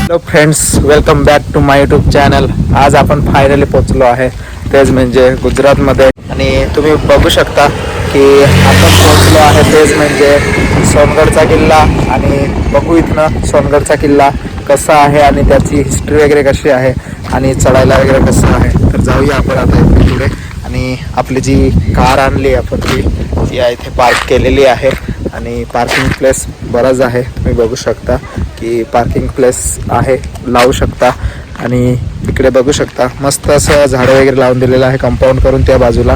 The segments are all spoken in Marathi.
Hello friends, welcome back to my YouTube channel. आज आपण फायनली पोचलो आहे, तेच म्हणजे गुजरातमध्ये. आणि तुम्ही बघू शकता की आपण पोचलो आहे तेच म्हणजे सोनगडचा किल्ला. आणि बघू इथनं सोनगडचा किल्ला कसा आहे आणि त्याची हिस्ट्री वगैरे कशी आहे आणि चढायला वगैरे कसं आहे. तर जाऊया आपण आता इथे पुढे. आणि आपली जी कार आणली आपण ती इथे पार्क केलेली आहे. आणि पार्किंग प्लेस बराच आहे, तुम्ही बघू शकता की पार्किंग प्लेस आहे, लावू शकता. आणि इकडे बघू शकता मस्त असं झाडं वगैरे लावून दिलेलं आहे कंपाऊंड करून त्या बाजूला.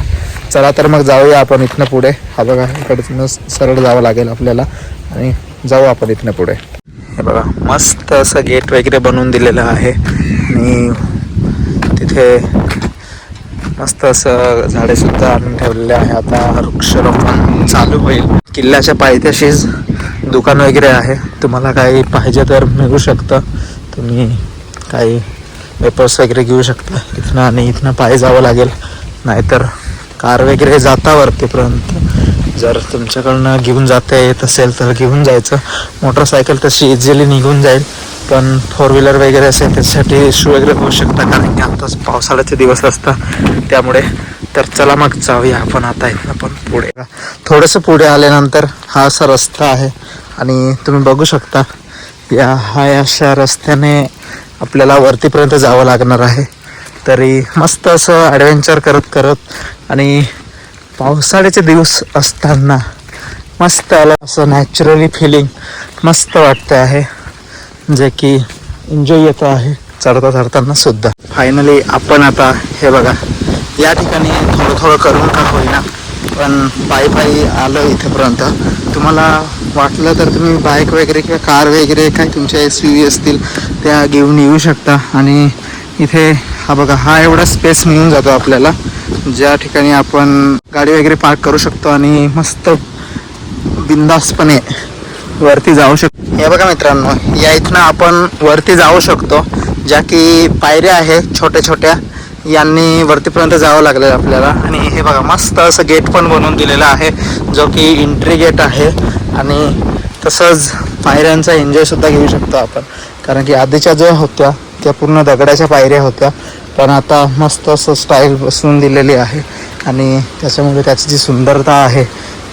चला तर मग जाऊया आपण इथनं पुढे. हा बघा, इकडनं सरळ जावं लागेल आपल्याला आणि जाऊ आपण इथनं पुढे. हे बघा, मस्त असं गेट वगैरे बनवून दिलेलं आहे. आणि तिथे मस्त असं झाडे सुद्धा आणून ठेवलेले आहे. आता वृक्षारोपण चालू होईल. किल्ल्याच्या पायथ्याशीच दुकान वगैरे आहे, तुम्हाला काही पाहिजे तर मिळू शकतं. तुम्ही काही पेपर्स वगैरे घेऊ शकता इथनं. आणि इथनं पायी जावं लागेल, नाहीतर कार वगैरे जाता वरतीपर्यंत. जर तुमच्याकडनं घेऊन जाता येत असेल तर घेऊन जायचं. मोटरसायकल तशी इझिली निघून जाईल, पण फोर व्हीलर वगैरे असेल त्याच्यासाठी इश्यू वगैरे होऊ शकता, कारण की आताच पावसाळ्याचे दिवस असतात त्यामुळे. तर चला मग जाऊया आपण आता इथनं पण पुढे. थोडंसं पुढे आल्यानंतर हा असा रस्ता आहे आणि तुम्ही बघू शकता हा अशा रस्त्याने आपल्याला वरतीपर्यंत जावं लागणार आहे. तरी मस्त असं ॲडव्हेंचर करत करत आणि पावसाळ्याचे दिवस असताना मस्त आलं असं नॅचरली फिलिंग मस्त वाटतं आहे, जे की एन्जॉय येतं आहे चढता चढताना सुद्धा. फायनली आपण आता हे बघा या ठिकाणी थोडं करून का होईना पण पायी आलं इथेपर्यंत. तुम्हाला वाटलं तर तुम्ही बाईक वगैरे किंवा कार वगैरे काही तुमच्या SUV असतील त्या घेऊन येऊ शकता. आणि इथे हा बघा, हा एवढा स्पेस मिळून जातो आपल्याला, ज्या ठिकाणी आपण गाडी वगैरे पार्क करू शकतो आणि मस्त बिंदासपणे वरती जाऊ शकतो. हे बघा मित्रांनो, या इथनं आपण वरती जाऊ शकतो. ज्या की पायऱ्या आहे छोट्या छोट्या, यांनी वरतीपर्यंत जावं लागलं आपल्याला. आणि हे बघा, मस्त असं गेट पण बनवून दिलेलं आहे, जो की एंट्री गेट आहे. आणि तसंच पायऱ्यांचा एन्जॉयसुद्धा घेऊ शकतो आपण, कारण की आधीच्या ज्या होत्या त्या पूर्ण दगडाच्या पायऱ्या होत्या, पण आता मस्त असं स्टाईल बसवून दिलेली आहे. आणि त्याच्यामुळे त्याची जी सुंदरता आहे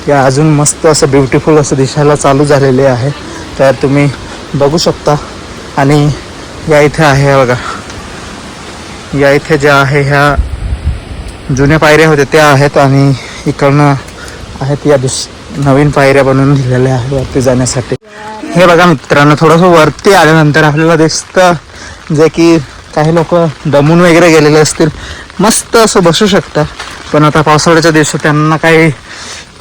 ती अजून मस्त असं ब्युटिफुल असं दिसायला चालू झालेली आहे. तर तुम्ही बघू शकता. आणि या इथे आहे बघा, या इथे ज्या आहे ह्या जुन्या पायऱ्या होत्या त्या आहेत आणि इकडनं आहेत या नवीन पायऱ्या बनवून दिलेल्या आहेत वरती जाण्यासाठी. हे बघा मित्रांनो, थोडंसं वरती आल्यानंतर आपल्याला दिसतं जे की काही लोक दमून वगैरे गेलेले असतील, मस्त असं बसू शकतात. पण आता पावसाळ्याच्या दिवसात त्यांना काही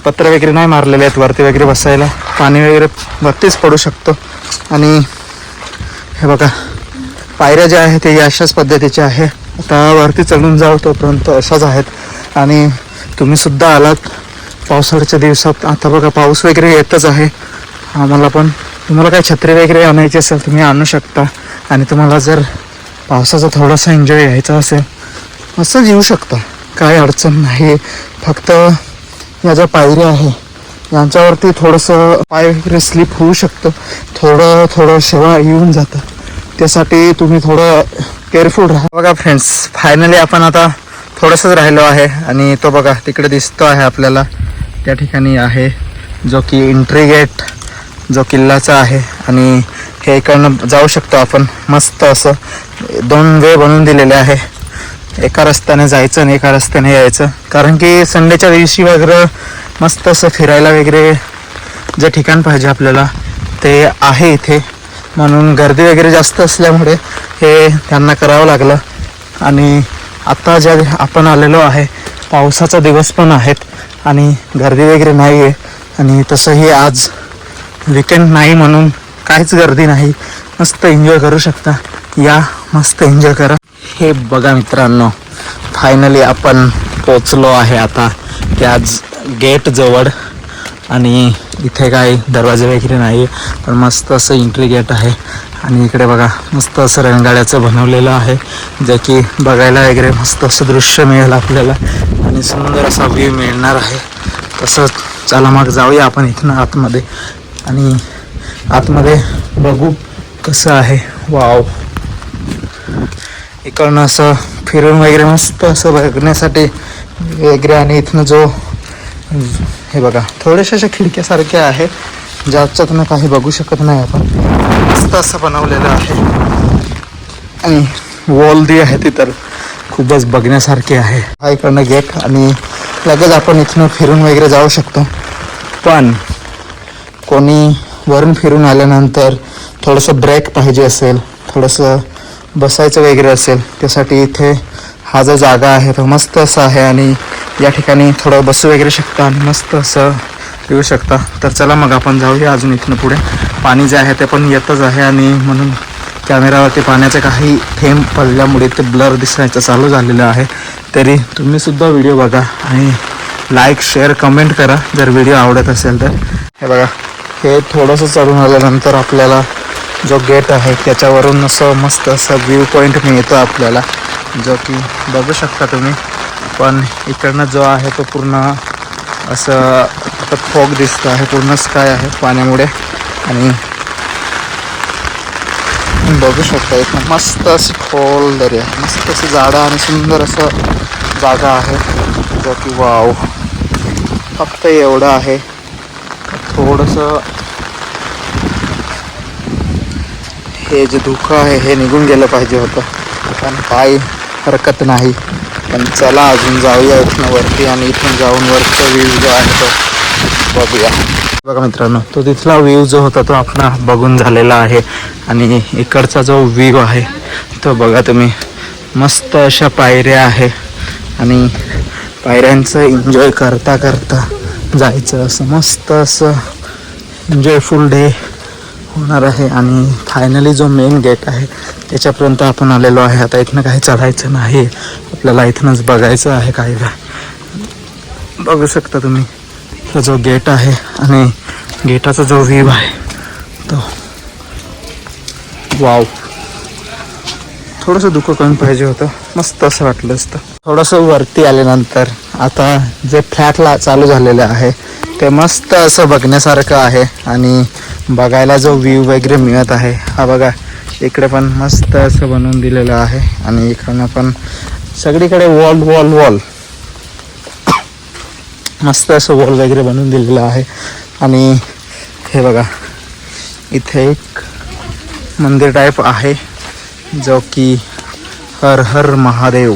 पत्र वगैरे नाही मारलेले आहेत वरती वगैरे बसायला, पाणी वगैरे वरतीच पडू शकतो. आणि हे बघा, पायऱ्या ज्या आहेत ते अशाच पद्धतीच्या आहे. आता वरती चढून जाऊ तोपर्यंत अशाच आहेत. आणि तुम्ही सुद्धा आलात पावसाळ्याच्या दिवसात, आता बघा पाऊस वगैरे येतच आहे आम्हाला पण. तुम्हाला काही छत्री वगैरे आणायची असेल तुम्ही आणू शकता. आणि तुम्हाला जर पावसाचा थोडासा एन्जॉय घ्यायचा असेल असंच येऊ शकता, काही अडचण नाही. फक्त या ज्या पायऱ्या आहे यांच्यावरती थोडंसं पाय वगैरे स्लिप होऊ शकतं, थोडं शेवा येऊन जातं, त्यासाठी तुम्ही थोडं केअरफुल राहा. बघा फ्रेंड्स, फायनली आपण आता थोडंसंच राहिलो आहे. आणि तो बघा तिकडे दिसतो आहे आपल्याला, त्या ठिकाणी आहे जो की एंट्री गेट जो किल्ल्याचा आहे. आणि हे इकडनं जाऊ शकतो आपण. मस्त असं 2 वे बनवून दिलेले आहे, एका रस्त्याने जायचं आणि एका रस्त्याने यायचं. कारण की संडेच्या दिवशी वगैरे मस्त असं फिरायला वगैरे जे ठिकाण पाहिजे आपल्याला ते आहे इथे, म्हणून गर्दी वगैरे जास्त असल्यामुळे हे त्यांना करावं लागलं. आणि आता ज्या आपण आलेलो आहे पावसाचा दिवस पण आहेत आणि गर्दी वगैरे नाही आहे. आणि तसंही आज विकेंड नाही म्हणून काहीच गर्दी नाही, मस्त एन्जॉय करू शकता. या मस्त एन्जॉय करा. हे बघा मित्रांनो, फायनली आपण पोचलो आहे आता त्याच गेट जवळ. आणि इथे काही दरवाजे वगैरे नाही, पण मस्त असं एंट्री गेट आहे. आणि इकडे बघा मस्त असं रणगाड्याचं बनवलेलं आहे, जे की बघायला वगैरे मस्त असं दृश्य मिळेल आपल्याला आणि सुंदर असा व्ह्यू मिळणार आहे. तसंच चला मग जाऊया आपण इथनं आतमध्ये. आणि आतमध्ये बघू कसं आहे वाव, इकडनं असं फिरून वगैरे मस्त असं बघण्यासाठी वगैरे. आणि इथनं जो हे बघा थोड्याशा अशा खिडक्यासारख्या आहे ज्याच्यातनं काही बघू शकत नाही आपण. मस्त असं बनवलेलं आहे. आणि वॉल जी आहे ती तर खूपच बघण्यासारखी आहे. हा इकडनं गेट आणि लगेच आपण इथनं फिरून वगैरे जाऊ शकतो. पण कोणी वरून फिरून आल्यानंतर थोडंसं ब्रेक पाहिजे असेल, थोडंसं बसायचं वगैरे असेल, त्यासाठी इथे हा जो जागा आहे तो मस्त असा आहे. आणि या ठिकाणी थोडं बसू वगैरे शकता आणि मस्त असं येऊ शकता. तर चला मग आपण जाऊया अजून इथनं पुढे. पाणी जे आहे ते पण येतच आहे आणि म्हणून कॅमेरावरती पाण्याचे काही थेंब पडल्यामुळे ते ब्लर दिसायचं चालू झालेलं आहे. तरी तुम्हीसुद्धा व्हिडिओ बघा आणि लाईक, शेअर, कमेंट करा जर व्हिडिओ आवडत असेल तर. हे बघा, हे थोडंसं चढून आल्यानंतर आपल्याला जो गेट आहे त्याच्यावरून असं मस्त असं व्ह्यू पॉईंट मिळतो आपल्याला, जो की बघू शकता तुम्ही. पण इकडनं जो आहे तो पूर्ण असं फॉग दिसतो आहे, पूर्ण स्काय आहे पाण्यामुळे. आणि बघू शकता इथं मस्त असं खोल दरी आहे, मस्त असं झाडं आणि सुंदर असं जागा आहे, जो की वाव. फक्त एवढं आहे, थोडंसं हे जे धुकं आहे हे निघून गेलं पाहिजे होतं, पण काही हरकत नाही. पण चला अजून जाऊया इथनं वरती आणि इथून जाऊन वरचा व्ह्यू जो आहे तो बघूया. बघा मित्रांनो, तो तिथला व्ह्यू जो होता तो आपण बघून झालेला आहे. आणि इकडचा जो व्ह्यू आहे तो बघा तुम्ही. मस्त अशा पायऱ्या आहे आणि पायऱ्यांचं एन्जॉय करता करता जायचं. असं मस्त असं एन्जॉयफुल डे होणार आहे. आणि फायनली जो मेन गेट आहे त्याच्यापर्यंत आपण आलेलो आहे. आता इथनं काही चढायचं नाही, आपल्याला इथनंच बघायचं आहे. काय बघू शकता तुम्ही, तो जो गेट आहे आणि गेटाचा जो व्ह्यू आहे तो वाव. थोडंसं दुःख कमी पाहिजे होतं, मस्त असं वाटलं असतं. थोडंसं वरती आल्यानंतर आता जे फ्लॅटला चालू झालेलं आहे ते मस्त असं बघण्यासारखं आहे. आणि बघायला जो व्ह्यू वगैरे मिळत आहे, हा बघा इकडे पण मस्त असं बनवून दिलेलं आहे. आणि इकडनं पण सगळीकडे वॉल वॉल वॉल, मस्त असं वॉल वगैरे बनवून दिलेलं आहे. आणि हे बघा इथे एक मंदिर टाईप आहे जो की हर हर महादेव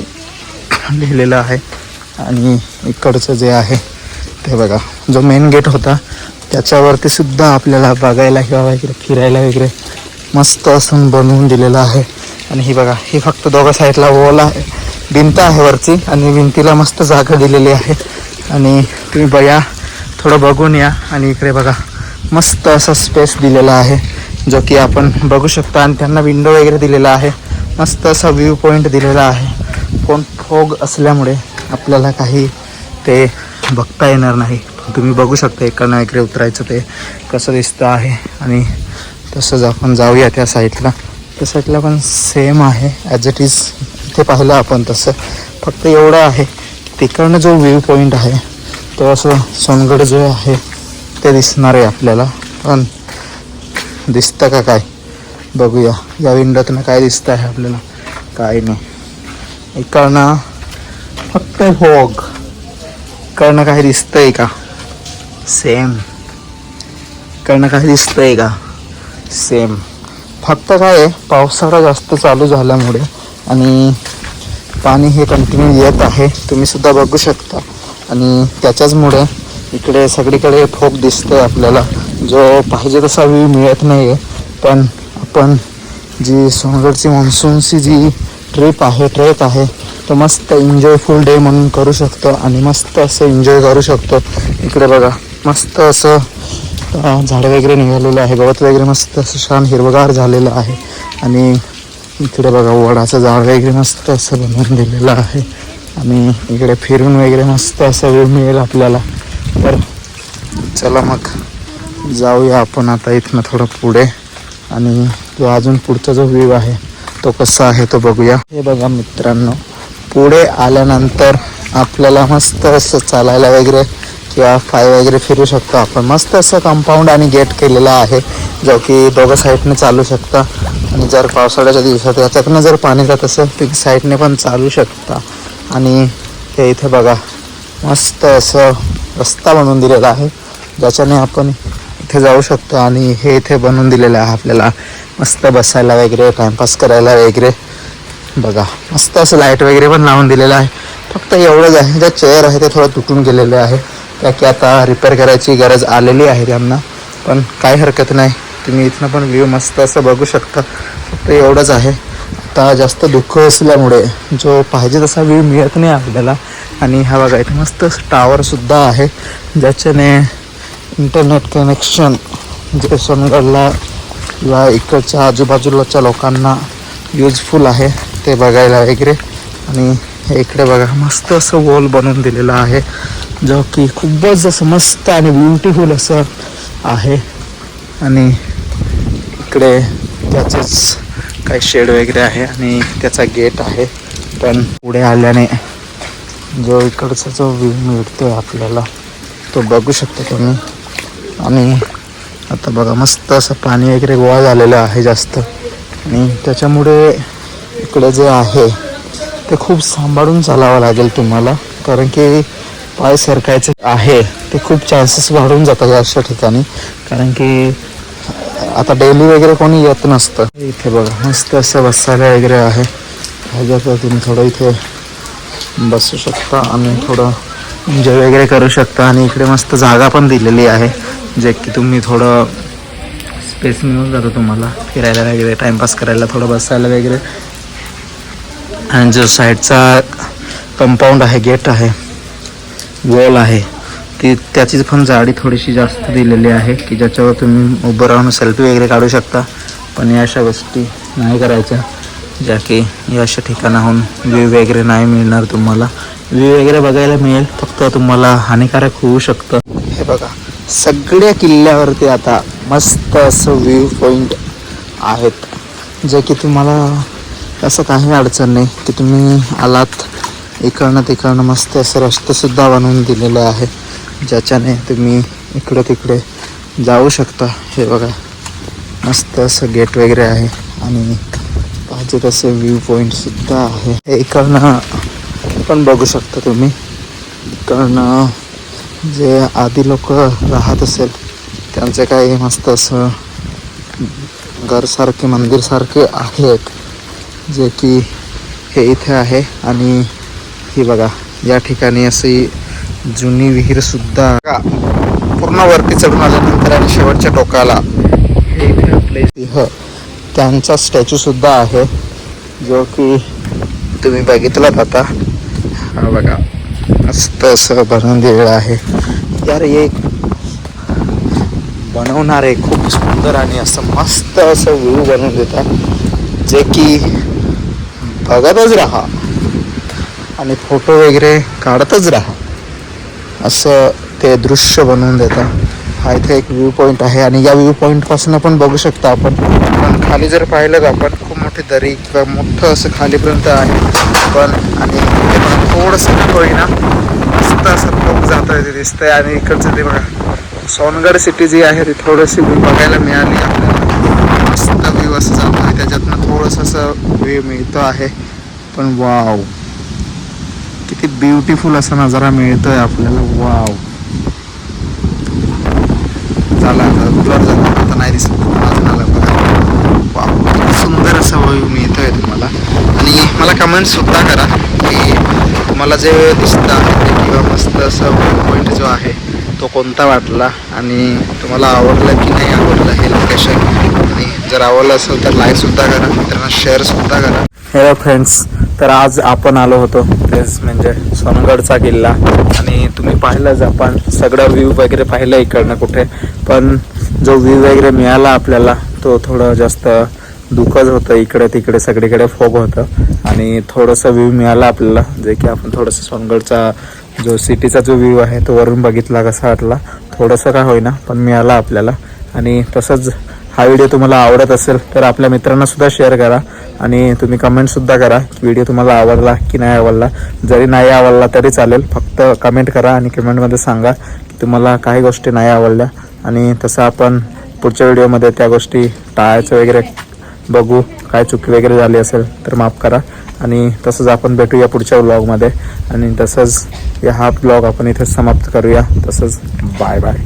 लिहिलेलं आहे. आणि इकडचं जे आहे ते बघा, जो मेन गेट होता त्याच्यावरती सुद्धा आपल्याला बघायला किंवा वगैरे फिरायला वगैरे मस्त असून बनवून दिलेलं आहे. आणि ही बघा, ही फक्त दोघं साईडला वॉल आहे, भिंत आहे वरची आणि भिंतीला मस्त जागा दिलेली आहे. आणि तुम्ही बघा, थोडं बघून या. आणि इकडे बघा मस्त असा स्पेस दिलेला आहे जो की आपण बघू शकता. आणि त्यांना विंडो वगैरे दिलेला आहे, मस्त असा व्ह्यू पॉईंट दिलेला आहे. पण फॉग असल्यामुळे आपल्याला काही ते बघता येणार नाही. तुम्ही बघू शकता इकडनं इकडे उतरायचं ते कसं दिसतं आहे. आणि तसंच आपण जाऊया त्या साईडला. त्या साईडला पण सेम आहे ॲज इट इज, इथे पाहिलं आपण तसं. फक्त एवढं आहे तिकडनं जो व्ह्यू पॉईंट आहे तो असं सोनगड जो आहे ते दिसणार आहे आपल्याला. पण दिसतं का काय बघूया, या विंडोतनं काय दिसतं आहे आपल्याला, काय नाही. इकडनं फक्त फॉग, इकडनं काही दिसतंय का, सेम. इकडनं काही दिसतंय का, सेम. फक्त काय आहे, पावसाळा जास्त चालू झाल्यामुळे आणि पाणी हे कंटिन्यू येत आहे, तुम्ही सुद्धा बघू शकता. आणि त्याच्याचमुळे इकडे सगळीकडे फॉग दिसतोय आपल्याला, जो पाहिजे तसा व्ह्यू मिळत नाही आहे. पण आपण जी सोनगडची मान्सूनची जी ट्रेक आहे तो मस्त एन्जॉयफुल डे म्हणून करू शकतो आणि मस्त असं एन्जॉय करू शकतो. इकडे बघा मस्त असं झाडं वगैरे निघालेलं आहे, गवत वगैरे मस्त असं छान हिरवगार झालेलं आहे. आणि इकडे बघा वडाचं झाड वगैरे मस्त असं बनवून दिलेलं आहे. आणि इकडे फिरून वगैरे मस्त असं वेळ मिळेल आपल्याला. तर चला मग जाऊया आपण आता इथनं थोडं पुढे आणि जो अजून पुढचा जो व्ह्यू आहे तो कसा आहे तो बघूया. हे बघा मित्रांनो, पुढे आल्यानंतर आपल्याला मस्त असं चालायला वगैरे किंवा पाय वगैरे फिरू शकतो आपण. मस्त असं कंपाऊंड आणि गेट केलेला आहे जो की दोघं साईडने चालू शकता. आणि जर पावसाळ्याच्या दिवसात याच्यातनं जर पाणी जात असेल तर साईडने पण चालू शकता. आणि हे इथे बघा मस्त असं रस्ता बनवून दिलेला आहे ज्याच्याने आपण इथे जाऊ शकतो. आणि हे इथे बनवून दिलेलं आहे आपल्याला मस्त बसायला वगैरे, टाइमपास करायला वगैरे. बघा मस्त असं लाईट वगैरे पण लावून दिलेलं आहे. फक्त एवढंच आहे, ज्या चेअर आहे ते थोडं तुटून गेलेले आहे, त्या की आता रिपेअर करायची गरज आलेली आहे त्यांना. पण काही हरकत नाही, तुम्ही इथनं पण व्ह्यू मस्त असं बघू शकता. फक्त एवढंच आहे, आता जास्त दुःख असल्यामुळे जो पाहिजे तसा व्ह्यू मिळत नाही आपल्याला. आणि हा बघा इथे मस्त टावरसुद्धा आहे ज्याच्याने इंटरनेट कनेक्शन जे सोनगडला किंवा इकडच्या आजूबाजूलाच्या लोकांना यूजफुल आहे ते बघायला वगैरे. आणि हे इकडे बघा मस्त असं वॉल बनवून दिलेलं आहे जो की खूपच असं मस्त आणि ब्युटिफुल असं आहे. आणि इकडे त्याचंच काही शेड वगैरे आहे आणि त्याचा गेट आहे. पण पुढे आल्याने जो इकडचा जो व्ह्यू मिळतो आपल्याला तो बघू शकता तुम्ही. आणि आता बघा मस्त असं पाणी वगैरे गोळा झालेलं आहे जास्त. आणि त्याच्यामुळे इकडे जे आहे ते खूप सांभाळून चालावं लागेल तुम्हाला, कारण की पाय सरकायचे आहे ते खूप चान्सेस वाढून जातात या अशा ठिकाणी. कारण की आता डेली वगैरे कोणी येत नसतं. इथे बघा मस्त असं बसायला वगैरे आहे, ह्याच्यात तुम्ही थोडं इथे बसू शकता आणि थोडं एन्जॉय वगैरे करू शकता. आणि इकडे मस्त जागा पण दिलेली आहे जे की तुम्ही थोडं स्पेस मिळून जातो तुम्हाला फिरायला वगैरे, टाईमपास करायला, थोडं बसायला वगैरे. आणि जो साईडचा कंपाऊंड आहे, गेट आहे, वॉल आहे, ती त्याची पण जाडी थोडीशी जास्त दिलेली आहे की ज्याच्यावर तुम्ही उभं राहून सेल्फी वगैरे काढू शकता. पण या अशा गोष्टी नाही करायच्या ज्या की या अशा ठिकाणाहून व्ह्यू वगैरे नाही मिळणार तुम्हाला. व्ह्यू वगैरे बघायला मिळेल, फक्त तुम्हाला हानिकारक होऊ शकतं. हे बघा सगळ्या किल्ल्यावरती आता मस्त असं व्ह्यू पॉईंट आहेत जे की तुम्हाला असं काही अडचण नाही की तुम्ही आलात इकडनं तिकडनं. मस्त असं रस्तेसुद्धा बनवून दिलेलं आहे ज्याच्याने तुम्ही इकडं तिकडे जाऊ शकता. हे बघा मस्त असं गेट वगैरे आहे आणि पाहिजे तसं व्ह्यू पॉईंटसुद्धा आहे. हे इकडनं पण बघू शकता तुम्ही. इकडनं जे आधी लोक राहत असेल त्यांचे काही मस्त असं घरसारखे, मंदिरसारखे आहेत जे की हे इथे आहे. आणि ही बघा या ठिकाणी अशी जुनी विहीरसुद्धा पूर्ण वरती चढून आल्यानंतर आणि शेवटच्या टोकाला हे इथे आपले सिंह त्यांचा स्टॅच्यूसुद्धा आहे जो की तुम्ही बघितलात आता. हा बघा मस्त असं बनवून दिलेलं आहे यार. हे बनवणारे खूप सुंदर आणि असं मस्त असं व्ह्यू बनवून देतात जे की बघतच राहा आणि फोटो वगैरे काढतच राहा असं ते दृश्य बनवून देतात. हा इथे एक व्ह्यू पॉईंट आहे आणि या व्ह्यू पॉईंटपासून आपण बघू शकता आपण. पण खाली जर पाहिलं तर आपण खूप मोठी दरी किंवा मोठं असं खालीपर्यंत आहे. पण आणि ते पण थोडंसं होईना मस्त असं लोक जातं आहे ते दिसतंय. आणि इकडचं ते बघा सोनगड सिटी जी आहे ती थोडीशी बघायला मिळाली आपल्याला. मस्त व्ह्यू असं जातो आहे, त्याच्यातनं थोडंसं असं व्ह्यू मिळतो आहे. पण वाव किती ब्युटिफुल असा नजारा मिळतोय आपल्याला. वाव झाला आता ब्लर झाला, आता नाही दिसत अजून आला बघा. वाव किती सुंदर असा व्ह्यू मिळतोय तुम्हाला. आणि मला कमेंटसुद्धा करा की तुम्हाला जे दिसतं आहे ते किंवा मस्त असं व्ह्यू पॉईंट जो आहे तो कोणता वाटला आणि तुम्हाला आवडलं की नाही आवडलं हे लोकेशन. आणि जर आवडलं असेल तर लाईकसुद्धा करा, मित्रांना शेअरसुद्धा करा. हॅलो फ्रेंड्स, तर आज आपण आलो होतो तेच म्हणजे सोनगडचा किल्ला. आणि तुम्ही पाहिलंच आपण सगळं व्ह्यू वगैरे पाहिलं इकडनं कुठे. पण जो व्ह्यू वगैरे मिळाला आपल्याला तो थोडं जास्त दुःखच होतं. इकडे तिकडे सगळीकडे फॉग होतं आणि थोडंसं व्ह्यू मिळाला आपल्याला जे की आपण थोडंसं सोनगडचा जो सिटीचा जो व्ह्यू आहे तो वरून बघितला कसा वाटला. थोडंसं का होईना पण मिळाला आपल्याला. आणि तसंच हा व्हिडिओ तुम्हाला आवडत असेल तर आपल्या मित्रांना सुद्धा शेअर करा आणि तुम्ही कमेंटसुद्धा करा की व्हिडिओ तुम्हाला आवडला की नाही आवडला. जरी नाही आवडला तरी चालेल, फक्त कमेंट करा आणि कमेंटमध्ये सांगा की तुम्हाला काही गोष्टी नाही आवडल्या आणि तसं आपण पुढच्या व्हिडिओमध्ये त्या गोष्टी टाळायचं वगैरे बघू. काय चुकी वगैरे झाली असेल तर माफ करा आणि तसंच आपण भेटूया पुढच्या व्लॉगमध्ये आणि तसंच हा ब्लॉग आपण इथे समाप्त करूया. तसंच बाय बाय.